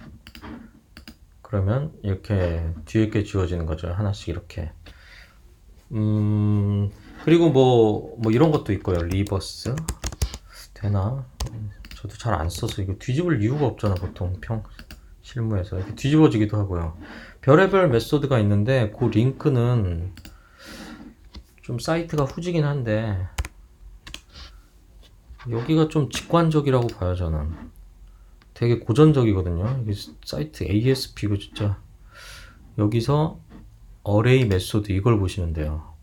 그러면 이렇게 뒤에 게 지워지는 거죠. 하나씩 이렇게. 그리고 뭐 이런 것도 있고요. 리버스. 되나? 저도 잘 안 써서 이거 뒤집을 이유가 없잖아, 보통 실무에서. 이렇게 뒤집어지기도 하고요. 별의별 메소드가 있는데 그 링크는 좀 사이트가 후지긴 한데 여기가 좀 직관적이라고 봐요, 저는. 되게 고전적이거든요. 이게 사이트 ASP 이거 진짜 여기서 어레이 메소드 이걸 보시면 돼요.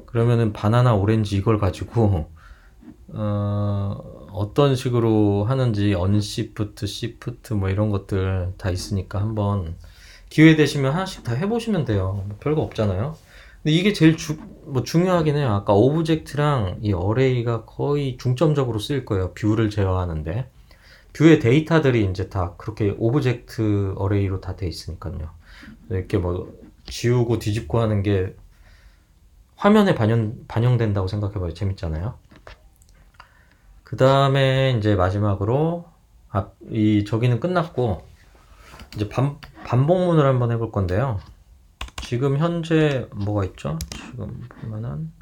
그러면은 바나나 오렌지 이걸 가지고 어떤 식으로 하는지 언시프트, 시프트 뭐 이런 것들 다 있으니까 한번 기회 되시면 하나씩 다 해보시면 돼요. 뭐 별거 없잖아요. 근데 이게 제일 중요하긴 해요. 아까 오브젝트랑 이 어레이가 거의 중점적으로 쓰일 거예요. 뷰를 제어하는데. 뷰의 데이터들이 이제 다 그렇게 오브젝트 어레이로 다 돼 있으니까요. 이렇게 뭐 지우고 뒤집고 하는 게 화면에 반영된다고 생각해봐요. 재밌잖아요. 그 다음에 이제 마지막으로 저기는 끝났고 이제 반복문을 한번 해볼 건데요. 지금 현재 뭐가 있죠? 지금 보면은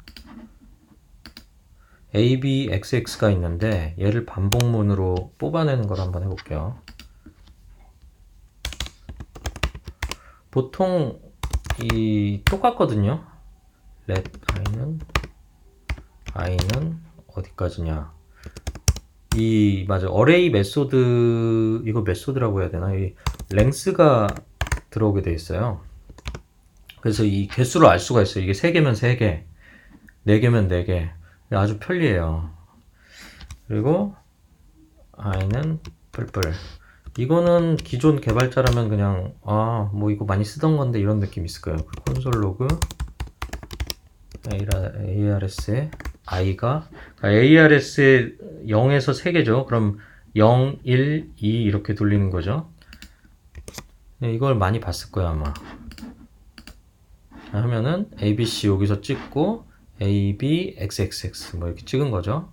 ABXX가 있는데 얘를 반복문으로 뽑아내는 걸 한번 해볼게요. 보통 똑같거든요. let i는 어디까지냐? 맞아. 어레이 메소드, 이거 메소드라고 해야 되나? 이 랭스가 들어오게 돼 있어요. 그래서 이 개수를 알 수가 있어요. 이게 3개면 3개, 4개면 4개. 아주 편리해요. 그리고 i는 뿔뿔. 이거는 기존 개발자라면 그냥 뭐 이거 많이 쓰던 건데 이런 느낌 있을 거예요. 콘솔 로그 ARS에 i가 ARS에 0에서 3개죠. 그럼 0, 1, 2 이렇게 돌리는 거죠. 이걸 많이 봤을 거야 아마. 하면은 ABC 여기서 찍고 AB, XXX 뭐 이렇게 찍은 거죠.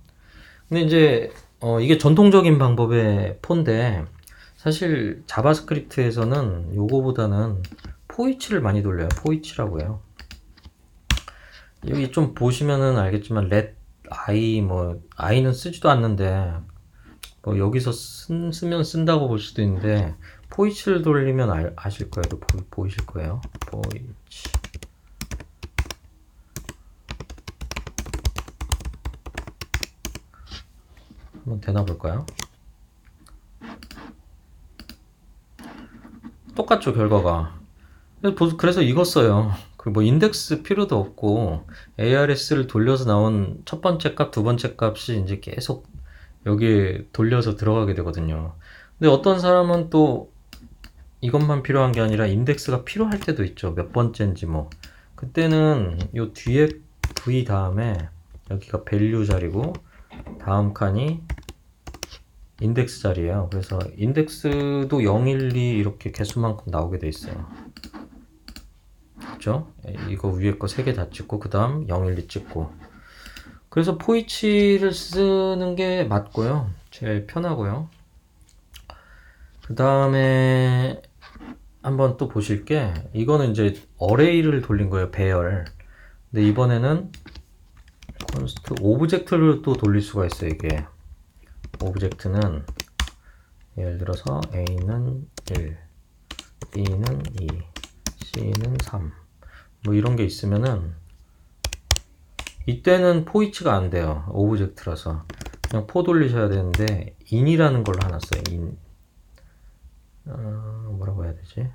근데 이제 이게 전통적인 방법의 폰데 사실 자바스크립트에서는 요거보다는 포이치를 많이 돌려요. 포이치라고 해요. 여기 좀 보시면은 알겠지만 let i 뭐 i는 쓰지도 않는데 뭐 여기서 쓰면 쓴다고 볼 수도 있는데 포이치를 돌리면 아실 거예요. 보이실 거예요. 포이치. 한번 되나 볼까요? 똑같죠, 결과가. 그래서 이거 써요. 그 뭐 인덱스 필요도 없고 ARS를 돌려서 나온 첫 번째 값, 두 번째 값이 이제 계속 여기에 돌려서 들어가게 되거든요. 근데 어떤 사람은 또 이것만 필요한 게 아니라 인덱스가 필요할 때도 있죠. 몇 번째인지 뭐. 그때는 요 뒤에 V 다음에 여기가 밸류 자리고 다음 칸이 인덱스 자리예요. 그래서 인덱스도 0, 1, 2 이렇게 개수만큼 나오게 돼 있어요. 그렇죠? 이거 위에 거 3개 다 찍고 그 다음 0, 1, 2 찍고. 그래서 포이치를 쓰는 게 맞고요. 제일 편하고요. 그 다음에 한번 또 보실 게 이거는 이제 어레이를 돌린 거예요. 배열. 근데 이번에는 콘스트 오브젝트를 또 돌릴 수가 있어요. 이게 오브젝트는 예를 들어서 A는 1, B는 2, C는 3 뭐 이런 게 있으면은 이때는 포이치가 안 돼요. 오브젝트라서 그냥 포 돌리셔야 되는데 in이라는 걸로 하나 써요. in. 뭐라고 해야 되지?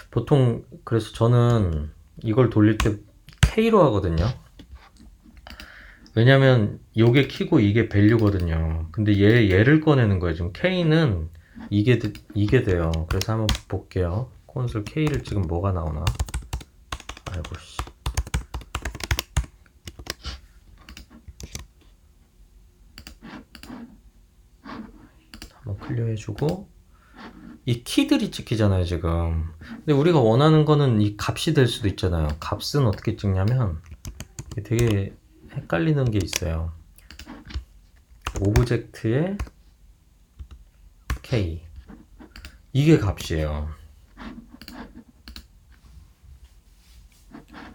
보통 그래서 저는 이걸 돌릴 때 K로 하거든요. 왜냐면 요게 키고 이게 밸류거든요. 근데 얘를 꺼내는 거예요. 지금 K는 이게 돼요. 그래서 한번 볼게요. 콘솔 K를 지금 뭐가 나오나? 아이고 씨. 한번 클리어 해주고 이 키들이 찍히잖아요 지금. 근데 우리가 원하는 거는 이 값이 될 수도 있잖아요. 값은 어떻게 찍냐면 되게 헷갈리는 게 있어요. 오브젝트의 K 이게 값이에요.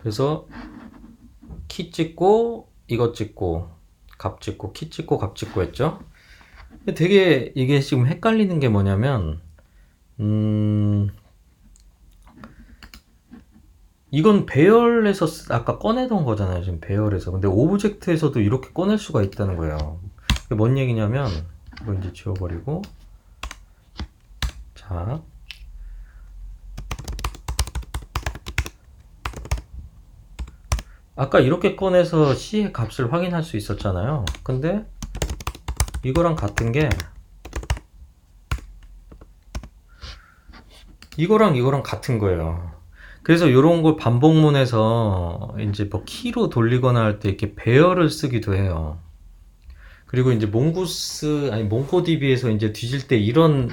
그래서 키 찍고 이거 찍고 값 찍고 키 찍고 값 찍고 했죠. 되게 이게 지금 헷갈리는 게 뭐냐면 이건 배열에서 아까 꺼내던 거잖아요. 지금 배열에서. 근데 오브젝트에서도 이렇게 꺼낼 수가 있다는 거예요. 그게 뭔 얘기냐면 이거 이제 지워버리고 자 아까 이렇게 꺼내서 C의 값을 확인할 수 있었잖아요. 근데 이거랑 같은 게 이거랑 같은 거예요. 그래서 이런 걸 반복문에서 이제 뭐 키로 돌리거나 할 때 이렇게 배열을 쓰기도 해요. 그리고 이제 몽고DB에서 이제 뒤질 때 이런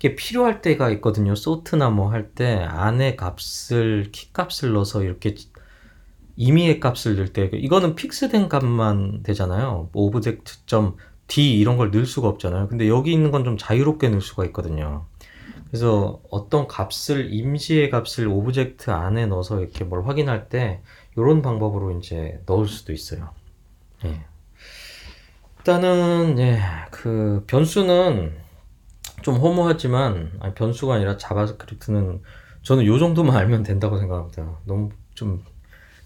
게 필요할 때가 있거든요. 소트나 뭐 할 때 안에 키 값을 넣어서 이렇게 임의의 값을 넣을 때 이거는 픽스된 값만 되잖아요. 오브젝트.d 이런 걸 넣을 수가 없잖아요. 근데 여기 있는 건 좀 자유롭게 넣을 수가 있거든요. 그래서 어떤 값을 임시의 값을 오브젝트 안에 넣어서 이렇게 뭘 확인할 때 이런 방법으로 이제 넣을 수도 있어요. 예. 일단은 그 변수는 좀 허무하지만 변수가 아니라 자바스크립트는 저는 요 정도만 알면 된다고 생각합니다. 너무 좀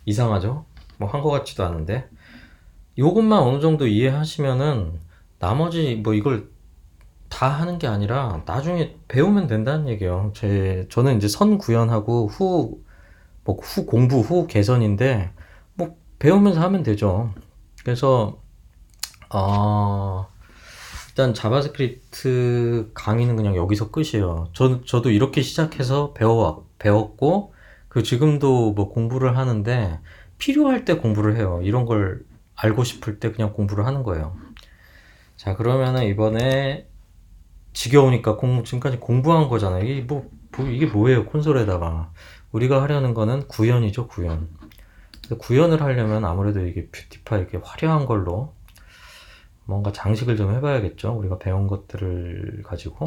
이상하죠? 뭐 한 거 같지도 않은데 요것만 어느 정도 이해하시면은 나머지 뭐 이걸 다 하는 게 아니라 나중에 배우면 된다는 얘기예요. 저는 이제 선 구현하고 후 공부 후 개선인데 뭐 배우면서 하면 되죠. 그래서 일단 자바스크립트 강의는 그냥 여기서 끝이에요. 저도 이렇게 시작해서 배웠고 그 지금도 뭐 공부를 하는데 필요할 때 공부를 해요. 이런 걸 알고 싶을 때 그냥 공부를 하는 거예요. 자, 그러면은 이번에 지겨우니까 지금까지 공부한 거잖아요. 이게 뭐예요? 콘솔에다가 우리가 하려는 거는 구현이죠, 구현. 구현을 하려면 아무래도 이게 뷰티파이 이렇게 화려한 걸로 뭔가 장식을 좀 해봐야겠죠. 우리가 배운 것들을 가지고.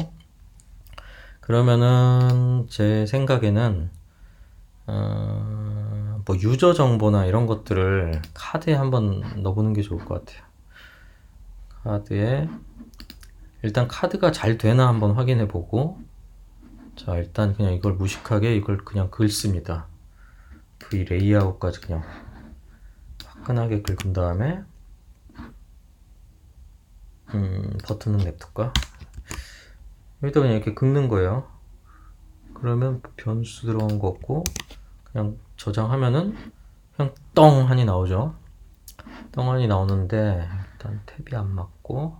그러면은 제 생각에는 뭐 유저 정보나 이런 것들을 카드에 한번 넣어보는 게 좋을 것 같아요. 카드에 일단 카드가 잘 되나 한번 확인해 보고, 자 일단 그냥 이걸 무식하게 이걸 그냥 긁습니다. V 레이아웃까지 그냥 화끈하게 긁은 다음에 버튼은 냅둘까? 여기다 그냥 이렇게 긁는 거예요. 그러면 변수 들어간 거 없고 그냥 저장하면은 그냥 떵 하니 나오죠. 떵 하니 나오는데 일단 탭이 안 맞고,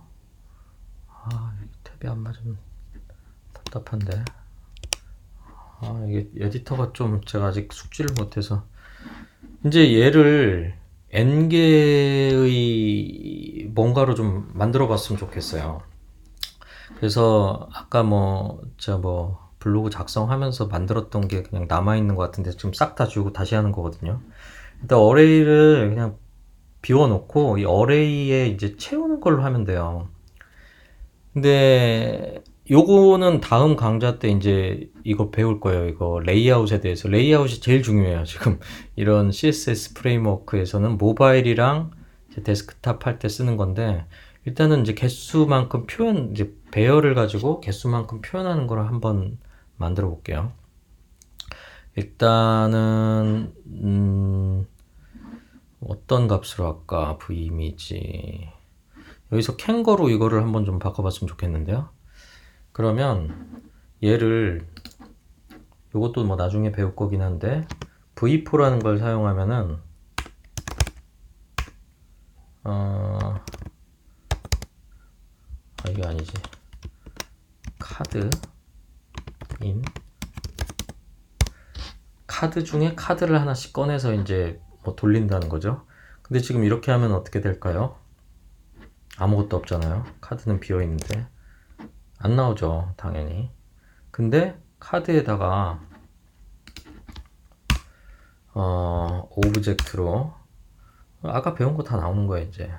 탭이 안 맞으면 답답한데. 이게 에디터가 좀 제가 아직 숙지를 못해서, 이제 얘를 n개의 뭔가로 좀 만들어 봤으면 좋겠어요. 그래서 아까 제가 블로그 작성하면서 만들었던 게 그냥 남아있는 것 같은데 지금 싹 다 지우고 다시 하는 거거든요. 일단 어레이를 그냥 비워놓고 이 어레이에 이제 채우는 걸로 하면 돼요. 근데 요거는 다음 강좌 때 이제 이거 배울 거예요. 이거 레이아웃에 대해서. 레이아웃이 제일 중요해요. 지금 이런 CSS 프레임워크에서는 모바일이랑 이제 데스크탑 할 때 쓰는 건데, 일단은 이제 개수만큼 이제 배열을 가지고 개수만큼 표현하는 걸 한번 만들어 볼게요. 일단은 어떤 값으로 할까? v이미지. 여기서 캥거루 이거를 한번 좀 바꿔봤으면 좋겠는데요. 그러면 얘를, 요것도 뭐 나중에 배울 거긴 한데, v4라는 걸 사용하면은 이게 아니지. 카드 중에 카드를 하나씩 꺼내서 이제 뭐 돌린다는 거죠. 근데 지금 이렇게 하면 어떻게 될까요? 아무것도 없잖아요. 카드는 비어 있는데 안 나오죠, 당연히. 근데 카드에다가 오브젝트로 아까 배운 거 다 나오는 거야 이제.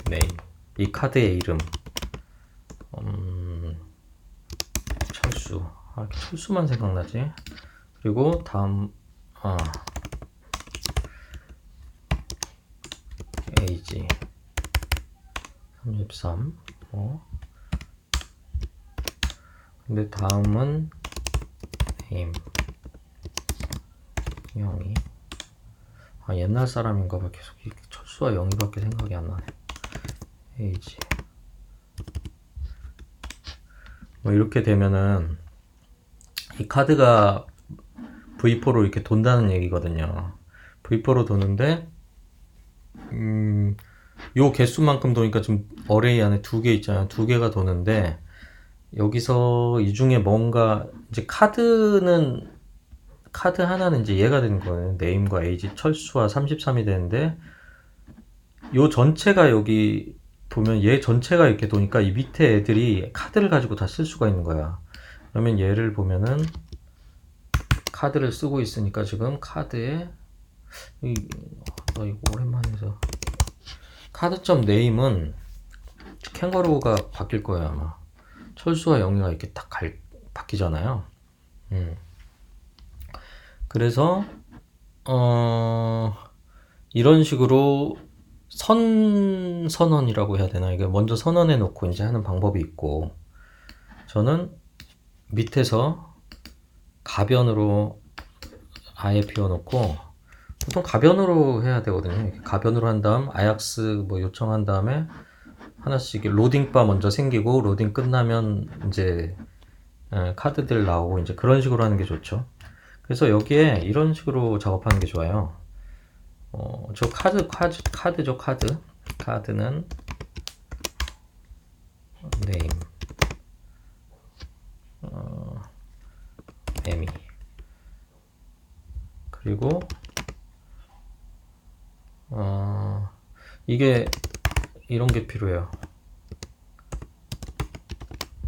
네임, 이 카드의 이름, 철수. 이렇게 철수만 생각나지. 그리고 다음 에이지 33. 근데 다음은 네임 영이. 옛날 사람인가 봐. 계속 철수와 영이밖에 생각이 안 나네. 에이지. 이렇게 되면은 이 카드가 V4로 이렇게 돈다는 얘기거든요. V4로 도는데 요 개수만큼 도니까 지금 어레이 안에 2개 있잖아요. 2개가 도는데, 여기서 이 중에 뭔가 이제 카드 하나는 이제 얘가 되는 거예요. 네임과 에이지, 철수와 33이 되는데, 요 전체가 여기 보면 얘 전체가 이렇게 도니까 이 밑에 애들이 카드를 가지고 다 쓸 수가 있는 거야. 그러면 얘를 보면은 카드를 쓰고 있으니까 지금 카드에 이거 오랜만에 해서 카드점 네임은 캥거루가 바뀔 거예요 아마. 철수와 영희가 이렇게 딱 바뀌잖아요. 그래서 이런 식으로 선언이라고 해야 되나, 이게 먼저 선언해 놓고 이제 하는 방법이 있고, 저는 밑에서 가변으로 아예 비워놓고, 보통 가변으로 해야 되거든요. 가변으로 한 다음 아약스 뭐 요청한 다음에 하나씩 로딩 바 먼저 생기고, 로딩 끝나면 이제 카드들 나오고, 이제 그런 식으로 하는 게 좋죠. 그래서 여기에 이런 식으로 작업하는 게 좋아요. 저 카드죠, 카드. 카드는 네임, 에미. 그리고 이게 이런 게 필요해요.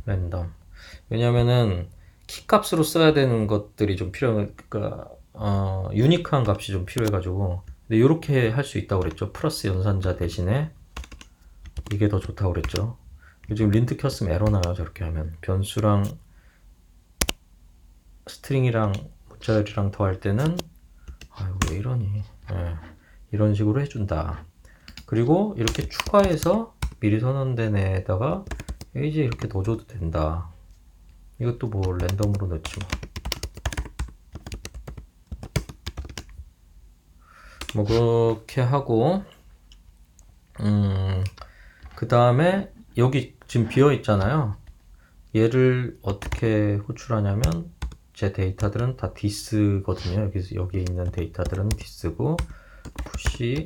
랜덤. 왜냐면은 키값으로 써야 되는 것들이 좀 그러니까 유니크한 값이 좀 필요해가지고. 근데 이렇게 할 수 있다고 그랬죠. 플러스 연산자 대신에 이게 더 좋다고 그랬죠. 지금 린트 켰으면 에러 나요. 저렇게 하면 변수랑 스트링이랑 문자열이랑 더할 때는 왜 이러니? 예, 이런 식으로 해준다. 그리고 이렇게 추가해서 미리 선언된 애에다가 이제 이렇게 넣어줘도 된다. 이것도 뭐 랜덤으로 넣지 뭐 그렇게 하고 그 다음에 여기 지금 비어 있잖아요. 얘를 어떻게 호출하냐면 제 데이터들은 다 디스거든요. 여기 있는 데이터들은 디스고 푸시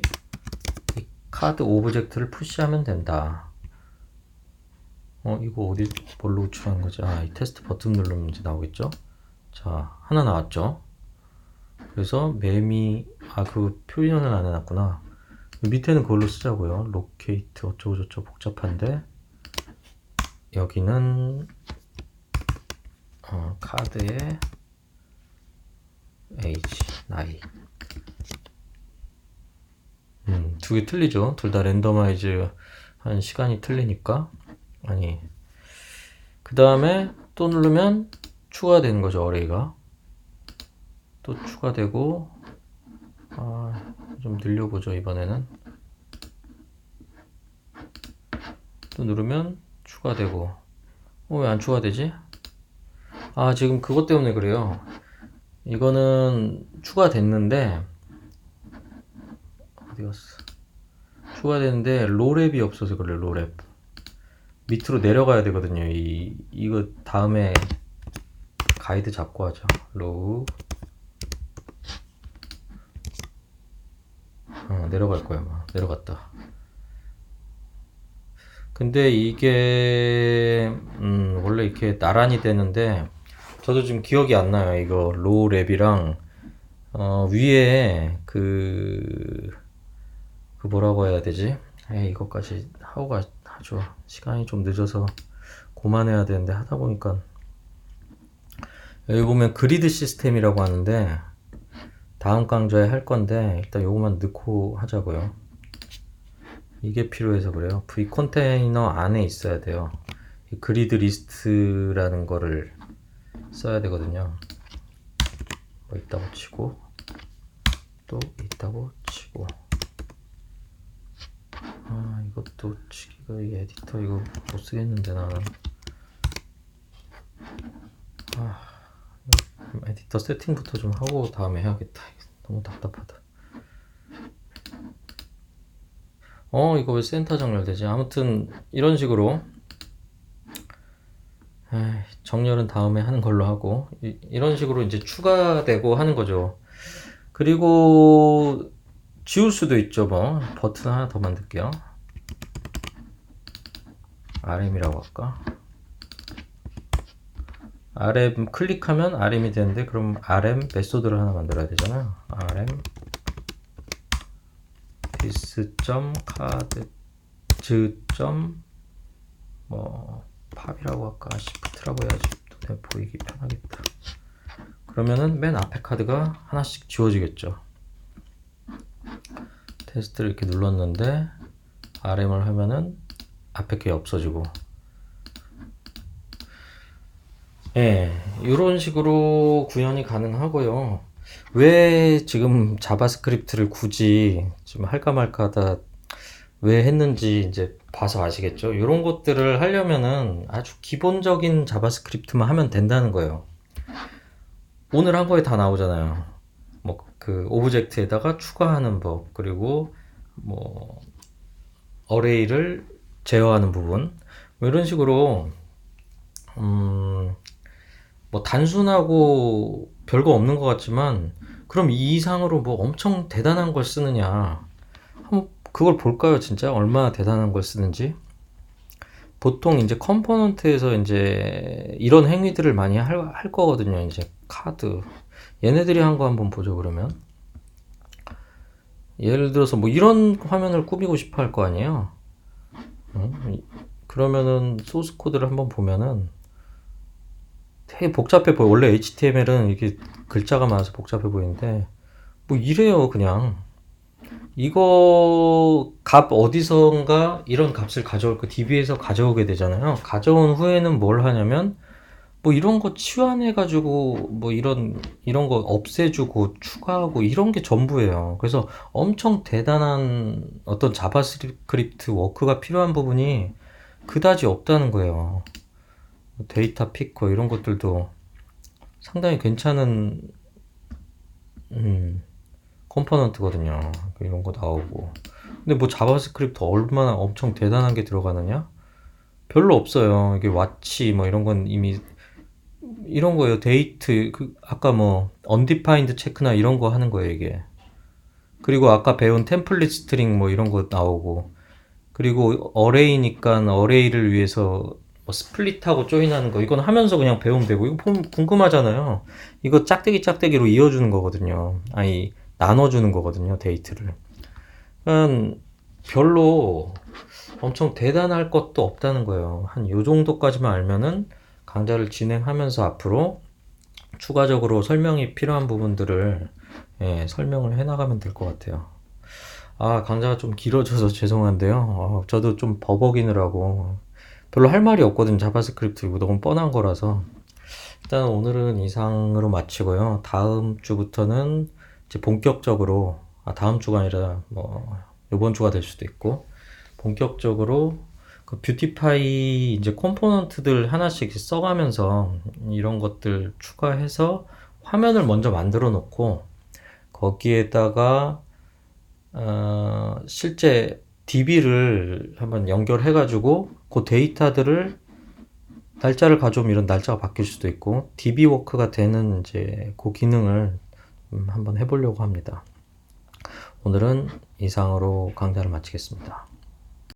이 카드 오브젝트를 푸시하면 된다. 이거 어디 뭘로 호출하는 거지? 이 테스트 버튼 누르면 이제 나오겠죠? 자, 하나 나왔죠? 그래서 매미 그 표현을 안 해놨구나. 밑에는 그걸로 쓰자고요. 로케이트 어쩌고저쩌고 복잡한데 여기는 카드의 age, 나이. 두 개 틀리죠. 둘 다 랜더마이즈 한 시간이 틀리니까. 아니. 그 다음에 또 누르면 추가되는 거죠, 어레이가. 또 추가되고, 좀 늘려보죠, 이번에는. 또 누르면 추가되고. 왜 안 추가되지? 지금 그것 때문에 그래요. 이거는 추가됐는데, 어디 갔어? 추가되는데, 로랩이 없어서 그래, 로랩. 밑으로 내려가야 되거든요. 이거 다음에 가이드 잡고 하죠. 로우. 내려갈 거야, 아마. 내려갔다. 근데 이게, 원래 이렇게 나란히 되는데, 저도 지금 기억이 안 나요. 이거 로우 랩이랑, 위에 그 뭐라고 해야 되지? 이것까지 하고 하죠. 시간이 좀 늦어서 그만해야 되는데 하다 보니까 여기 보면 그리드 시스템이라고 하는데 다음 강좌에 할 건데 일단 요것만 넣고 하자고요. 이게 필요해서 그래요. V 컨테이너 안에 있어야 돼요. 이 그리드 리스트라는 거를 써야 되거든요. 뭐 있다고 치고 또 있다고 치고 이것도 치기가 이 에디터 이거 못 쓰겠는데 나는 에디터 세팅부터 좀 하고 다음에 해야겠다. 너무 답답하다. 이거 왜 센터 정렬되지? 아무튼 이런 식으로 정렬은 다음에 하는 걸로 하고 이런 식으로 이제 추가되고 하는 거죠. 그리고 지울 수도 있죠. 뭐 버튼 하나 더 만들게요. RM이라고 할까? RM 클릭하면 RM이 되는데 그럼 RM 메소드를 하나 만들어야 되잖아요. RM this.card 팝이라고 할까? 시프트라고 해야지 눈에 보이기 편하겠다. 그러면은 맨 앞에 카드가 하나씩 지워지겠죠. 테스트를 이렇게 눌렀는데 RM을 하면은 앞에 게 없어지고 이런 식으로 구현이 가능하고요. 왜 지금 자바스크립트를 굳이 지금 할까 말까 하다 왜 했는지 이제 봐서 아시겠죠? 이런 것들을 하려면은 아주 기본적인 자바스크립트만 하면 된다는 거예요. 오늘 한 거에 다 나오잖아요. 뭐 그 오브젝트에다가 추가하는 법, 그리고 뭐 어레이를 제어하는 부분, 뭐 이런 식으로 뭐 단순하고 별거 없는 것 같지만 그럼 이 이상으로 뭐 엄청 대단한 걸 쓰느냐, 한번 그걸 볼까요? 진짜 얼마나 대단한 걸 쓰는지. 보통 이제 컴포넌트에서 이제 이런 행위들을 많이 할 거거든요. 이제 카드 얘네들이 한 거 한번 보죠. 그러면 예를 들어서 뭐 이런 화면을 꾸미고 싶어 할 거 아니에요. 그러면은 소스 코드를 한번 보면은 되게 복잡해 보여. 원래 HTML은 이렇게 글자가 많아서 복잡해 보이는데 뭐 이래요. 그냥 이거 값 어디선가 이런 값을 가져올 거 DB에서 가져오게 되잖아요. 가져온 후에는 뭘 하냐면 뭐 이런 거 치환해가지고 뭐 이런 거 없애주고 추가하고 이런 게 전부예요. 그래서 엄청 대단한 어떤 자바스크립트 워크가 필요한 부분이 그다지 없다는 거예요. 데이터 피커 이런 것들도 상당히 괜찮은 컴포넌트거든요. 이런 거 나오고. 근데 뭐 자바스크립트 얼마나 엄청 대단한 게 들어가느냐? 별로 없어요. 이게 왓치 뭐 이런 건 이미 이런 거예요. 데이트 그 아까 뭐 undefined 체크나 이런 거 하는 거예요, 이게. 그리고 아까 배운 템플릿 스트링 뭐 이런 거 나오고. 그리고 어레이니까 어레이를 위해서 뭐 스플릿하고 조인하는 거 이건 하면서 그냥 배우면 되고 이거 보면 궁금하잖아요. 이거 짝대기 짝대기로 이어주는 거거든요. 아니 나눠주는 거거든요, 데이트를. 그러니까 별로 엄청 대단할 것도 없다는 거예요. 한 요 정도까지만 알면은 강좌를 진행하면서 앞으로 추가적으로 설명이 필요한 부분들을 설명을 해나가면 될 것 같아요. 아, 강좌가 좀 길어져서 죄송한데요. 저도 좀 버벅이느라고 별로 할 말이 없거든요. 자바스크립트 이거 너무 뻔한 거라서. 일단 오늘은 이상으로 마치고요. 다음 주부터는 이제 본격적으로, 다음 주가 아니라 뭐 이번 주가 될 수도 있고, 본격적으로 그 뷰티파이 이제 컴포넌트들 하나씩 써가면서 이런 것들 추가해서 화면을 먼저 만들어 놓고 거기에다가 실제 DB를 한번 연결해 가지고 그 데이터들을 날짜를 가져오면 이런 날짜가 바뀔 수도 있고 DB 워크가 되는 이제 그 기능을 한번 해보려고 합니다. 오늘은 이상으로 강좌를 마치겠습니다.